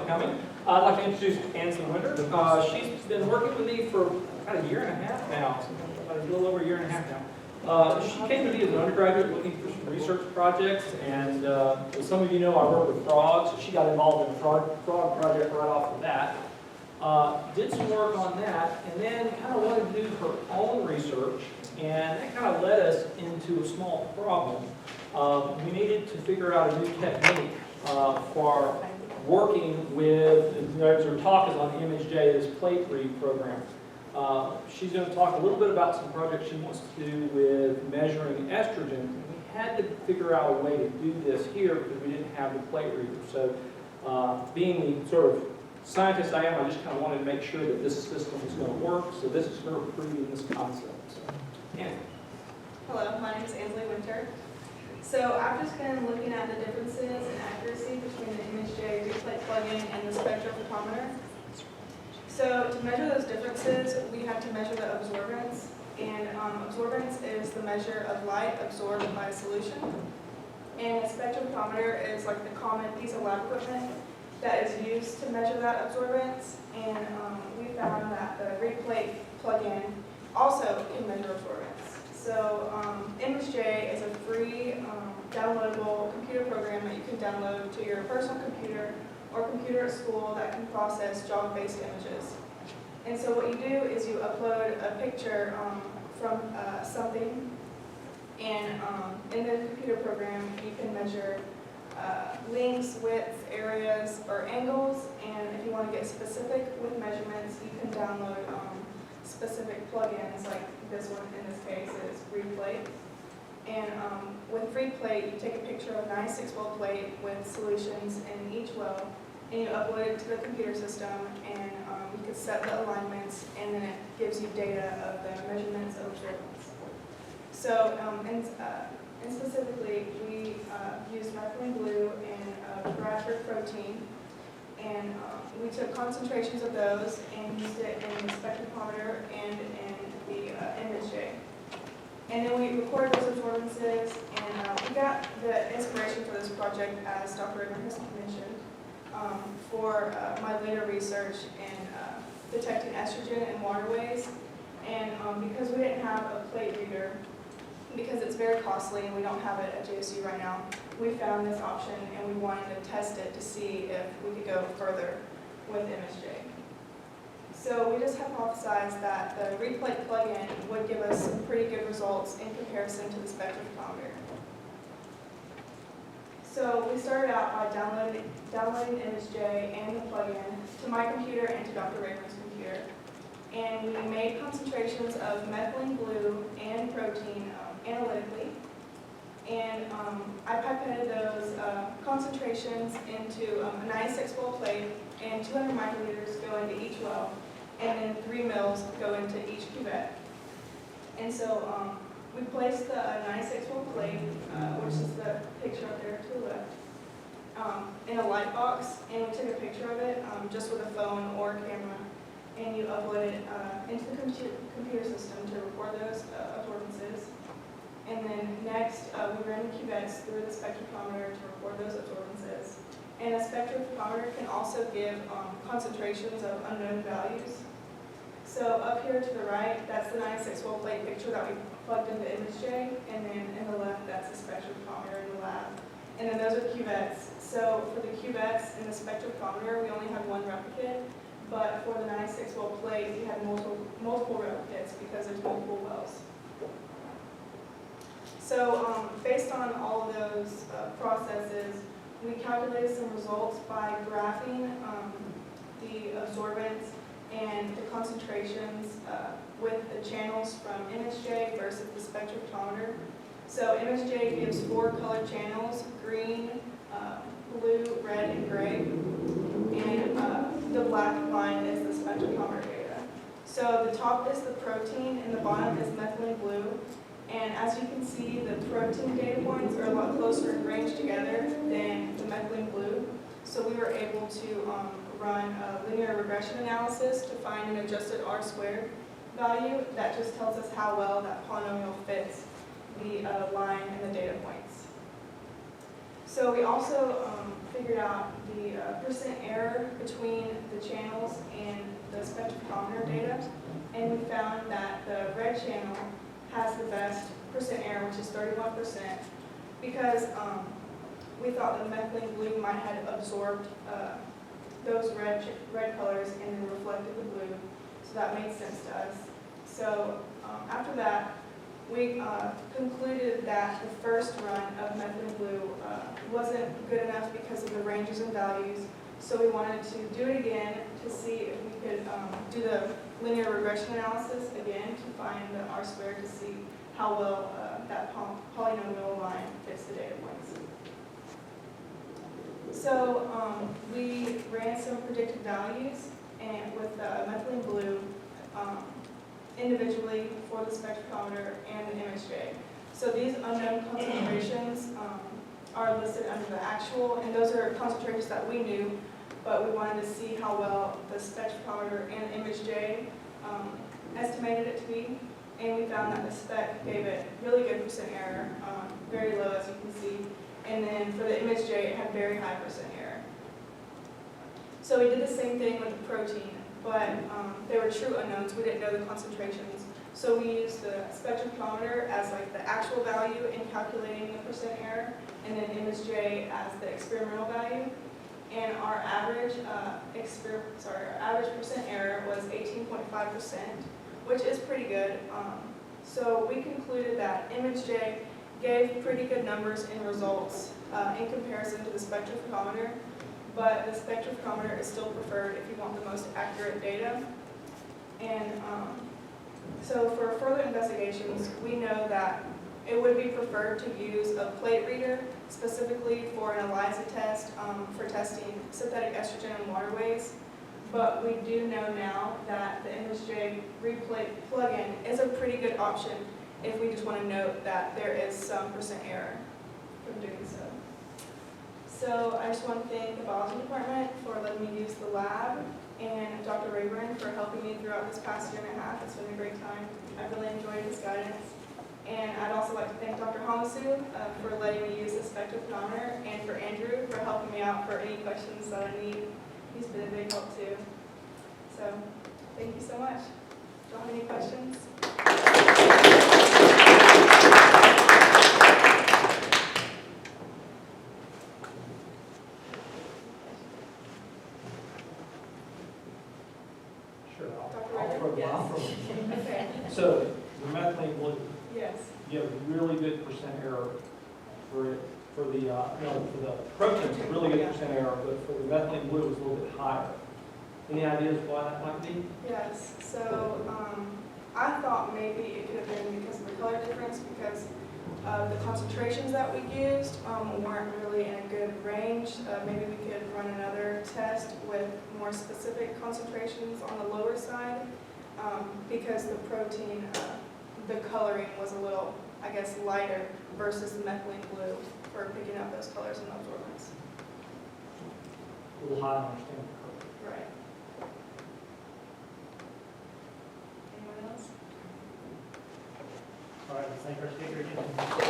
coming. I'd like to introduce Ansley Winter. She's been working with me for about a year and a half now, about a little over a year and a half now. She came to me as an undergraduate looking for some research projects, and as some of you know, I work with frogs, so she got involved in the frog project right off the bat. Did some work on that, and then kind of wanted to do her own research, and that kind of led us into a small problem. We needed to figure out a new technique for working with, as her talk is on ImageJ, this plate read program. She's going to talk a little bit about some projects she wants to do with measuring estrogen. We had to figure out a way to do this here because we didn't have the plate reader. So being the sort of scientist I am, I just kind of wanted to make sure that this system was going to work. So this is her proving this concept. So, Anne. Hello, my name is Ansley Winter. So I've just been looking at the differences in accuracy between the ImageJ ReadPlate plugin and the spectrophotometer. So to measure those differences, we had to measure the absorbance, and absorbance is the measure of light absorbed by a solution. And the spectrophotometer is like the common piece of lab equipment that is used to measure that absorbance, and we found that the ReadPlate plugin also can measure absorbance. So ImageJ is a free downloadable computer program that you can download to your personal computer or computer at school that can process job-based images. And so what you do is you upload a picture from something, and in the computer program you can measure lengths, widths, areas, or angles, and if you want to get specific with measurements, you can download specific plugins, like this one in this case is ReadPlate. And with ReadPlate, you take a picture of a 96-well plate with solutions in each well, and you upload it to the computer system, and you can set the alignments, and then it gives you data of the measurements of absorbance. So, and specifically, we used methylene blue and Bradford protein, and we took concentrations of those and used it in the spectrophotometer and in the ImageJ. And then we recorded those absorbances, and we got the inspiration for this project, as Dr. Rayburn has mentioned, for my later research in detecting estrogen in waterways. And because we didn't have a plate reader, because it's very costly and we don't have it at JSU right now, we found this option and we wanted to test it to see if we could go further with ImageJ. So we just hypothesized that the ReadPlate plugin would give us some pretty good results in comparison to the spectrophotometer. So we started out by downloading ImageJ and the plugin to my computer and to Dr. Rayburn's computer. And we made concentrations of methylene blue and protein analytically. And I pipetted those concentrations into a 96-well plate, and 200 microliters go into each well, and then 3 mils go into each cuvette. And so we placed the 96-well plate, which is the picture up there to the left, in a light box, and we took a picture of it just with a phone or a camera, and you upload it into the computer system to record those absorbances. And then next, we ran the cuvettes through the spectrophotometer to record those absorbances. And a spectrophotometer can also give concentrations of unknown values. So up here to the right, that's the 96-well plate picture that we plugged into ImageJ, and then in the left, that's the spectrophotometer in the lab. And then those are cuvettes. So for the cuvettes in the spectrophotometer, we only had one replicate, but for the 96-well plate, we had multiple replicates because there's multiple wells. So based on all of those processes, we calculated some results by graphing the absorbance and the concentrations with the channels from ImageJ versus the spectrophotometer. So ImageJ gives 4 colored channels: green, blue, red, and gray. And the black line is the spectrophotometer data. So the top is the protein and the bottom is methylene blue. And as you can see, the protein data points are a lot closer in range together than the methylene blue. So we were able to run a linear regression analysis to find an adjusted R-squared value that just tells us how well that polynomial fits the line and the data points. So we also figured out the percent error between the channels and the spectrophotometer data, and we found that the red channel has the best percent error, which is 31%, because we thought the methylene blue might have absorbed those red colors and then reflected the blue, so that made sense to us. So after that, we concluded that the first run of methylene blue wasn't good enough because of the ranges and values, so we wanted to do it again to see if we could do the linear regression analysis again to find the R-squared to see how well that polynomial line fits the data points. So we ran some predicted values and with methylene blue individually for the spectrophotometer and the ImageJ. So these unknown concentrations are listed under the actual, and those are concentrations that we knew, but we wanted to see how well the spectrophotometer and ImageJ estimated it to be, and we found that the spec gave it really good percent error, very low as you can see, and then for the ImageJ it had very high percent error. So we did the same thing with the protein, but they were true unknowns. We didn't know the concentrations. So we used the spectrophotometer as like the actual value in calculating the percent error, and then ImageJ as the experimental value. And our average average percent error was 18.5%, which is pretty good. So we concluded that ImageJ gave pretty good numbers in results in comparison to the spectrophotometer. But the spectrophotometer is still preferred if you want the most accurate data. And so for further investigations, we know that it would be preferred to use a plate reader, specifically for an ELISA test for testing synthetic estrogen in waterways. But we do know now that the ImageJ ReadPlate plugin is a pretty good option if we just want to note that there is some percent error from doing so. So I just want to thank the biology department for letting me use the lab, and Dr. Rayburn for helping me throughout this past year and a half. It's been a great time. I've really enjoyed his guidance. And I'd also like to thank Dr. Hamasu for letting me use the spectrophotometer, and for Andrew for helping me out for any questions that I need. He's been a big help too. So thank you so much. Do you have any questions? Sure, Dr. I'll throw Rayburn? them out. Yes. Okay. So the methylene blue, Yes. you have really good percent error for it. For the protein, it's a really good percent error, but for the methylene blue, it's a little bit higher. Any ideas why that might be? Yes. So I thought maybe it could have been because of the color difference, because the concentrations that we used weren't really in a good range. Maybe we could run another test with more specific concentrations on the lower side, because the protein, the coloring was a little, I guess, lighter versus the methylene blue for picking up those colors and absorbance. A little high on understanding. Right. Anyone else? All right, let's thank our speaker again.